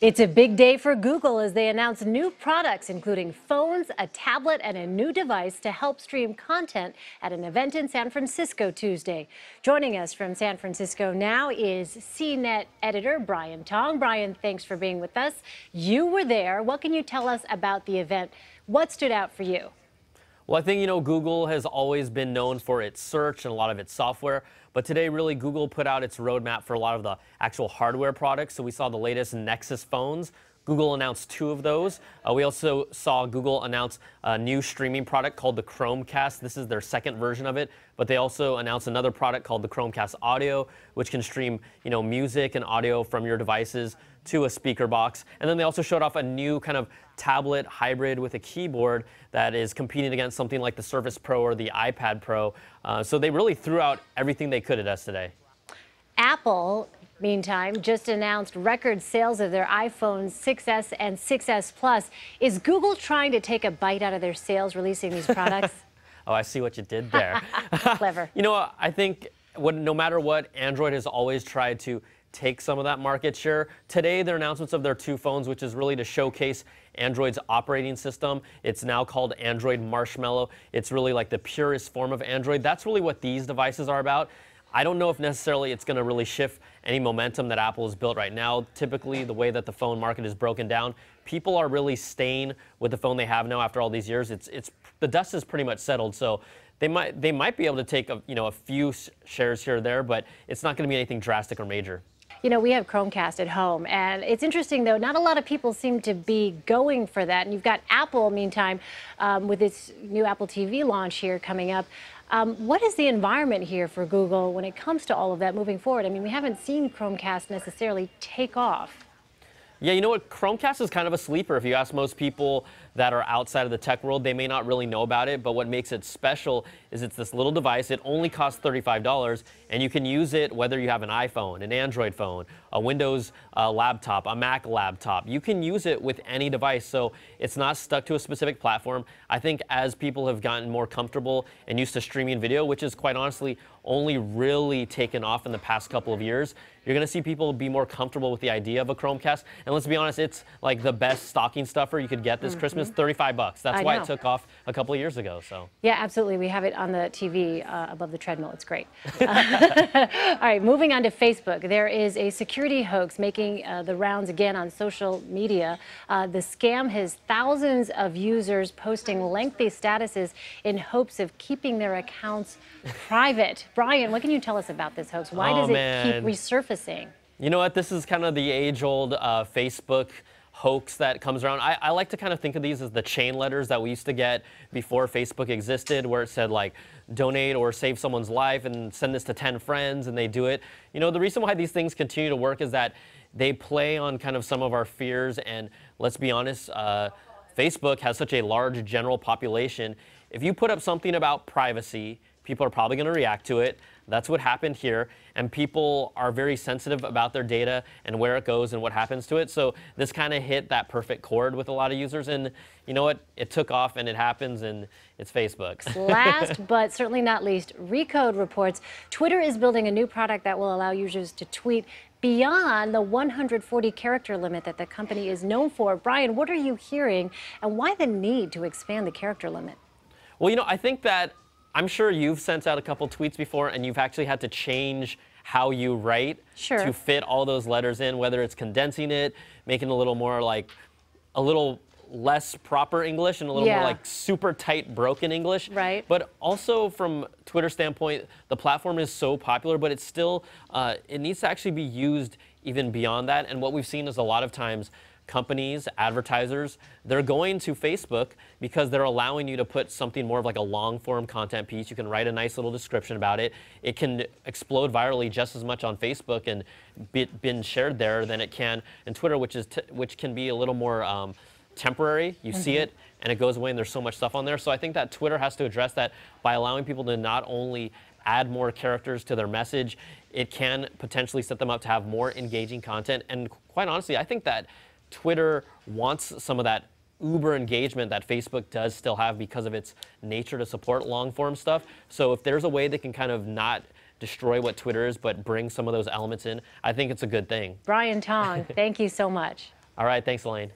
It's a big day for Google as they announce new products, including phones, a tablet, and a new device to help stream content at an event in San Francisco Tuesday. Joining us from San Francisco now is CNET editor Brian Tong. Brian, thanks for being with us. You were there. What can you tell us about the event? What stood out for you? Well, I think, Google has always been known for its search and a lot of its software. But today, really, Google put out its roadmap for a lot of the actual hardware products. So we saw the latest Nexus phones. Google announced 2 of those. We also saw Google announce a new streaming product called the Chromecast. This is their second version of it. But they also announced another product called the Chromecast Audio, which can stream, music and audio from your devices to a speaker box. And then they also showed off a new kind of tablet hybrid with a keyboard that is competing against something like the Surface Pro or the iPad Pro. So they really threw out everything they could at us today. Apple, meantime, just announced record sales of their iPhones 6S and 6S Plus. Is Google trying to take a bite out of their sales releasing these products? Oh, I see what you did there. Clever. I think no matter what, Android has always tried to take some of that market share. Today, their announcements of their 2 phones, which is really to showcase Android's operating system. It's now called Android Marshmallow. It's really like the purest form of Android. That's really what these devices are about. I don't know if necessarily it's going to really shift any momentum that Apple has built right now. Typically, the way that the phone market is broken down, people are really staying with the phone they have now after all these years. The dust is pretty much settled, so they might be able to take a few shares here or there, but it's not going to be anything drastic or major. We have Chromecast at home, and it's interesting, though, not a lot of people seem to be going for that. And you've got Apple, meantime, with its new Apple TV launch here coming up. What is the environment here for Google when it comes to all of that moving forward? I mean, we haven't seen Chromecast necessarily take off. Yeah, you know what? Chromecast is kind of a sleeper. If you ask most people that are outside of the tech world, they may not really know about it. But what makes it special is it's this little device. It only costs $35, and you can use it whether you have an iPhone, an Android phone, a Windows laptop, a Mac laptop. You can use it with any device, so it's not stuck to a specific platform. I think as people have gotten more comfortable and used to streaming video, which is quite honestly only really taken off in the past couple of years, you're going to see people be more comfortable with the idea of a Chromecast. And let's be honest, it's like the best stocking stuffer you could get this Christmas, $35. That's why it took off a couple of years ago. So yeah, absolutely. We have it on the TV above the treadmill. It's great. All right, moving on to Facebook. There is a security hoax making the rounds again on social media. The scam has thousands of users posting lengthy statuses in hopes of keeping their accounts private. Brian, what can you tell us about this hoax? Why does it keep resurfacing? You know what? This is kind of the age-old Facebook hoax that comes around. I like to kind of think of these as the chain letters that we used to get before Facebook existed, where it said like donate or save someone's life and send this to 10 friends, and they do it. The reason why these things continue to work is that they play on kind of some of our fears, and let's be honest, Facebook has such a large general population. If you put up something about privacy, people are probably going to react to it. That's what happened here. And people are very sensitive about their data and where it goes and what happens to it. So this kind of hit that perfect chord with a lot of users. And you know what? It took off, and it happens, and it's Facebook. Last but certainly not least, Recode reports Twitter is building a new product that will allow users to tweet beyond the 140-character limit that the company is known for. Brian, what are you hearing, and why the need to expand the character limit? Well, I think that I'm sure you've sent out a couple tweets before, and you've actually had to change how you write to fit all those letters in, whether it's condensing it, making it a little more like a little less proper English and a little more like super tight broken English. Right. But also from Twitter's standpoint, the platform is so popular, but it's still, it needs to actually be used even beyond that. And what we've seen is a lot of times companies, advertisers, they're going to Facebook because they're allowing you to put something more of like a long form content piece. You can write a nice little description about it. It can explode virally just as much on Facebook and been shared there than it can in Twitter, which can be a little more temporary. You see it and it goes away, and there's so much stuff on there. So I think that Twitter has to address that by allowing people to not only add more characters to their message, it can potentially set them up to have more engaging content. And quite honestly, I think that Twitter wants some of that uber engagement that Facebook does still have because of its nature to support long form stuff. So if there's a way that can kind of not destroy what Twitter is, but bring some of those elements in, I think it's a good thing. Brian Tong, thank you so much. All right, thanks, Elaine.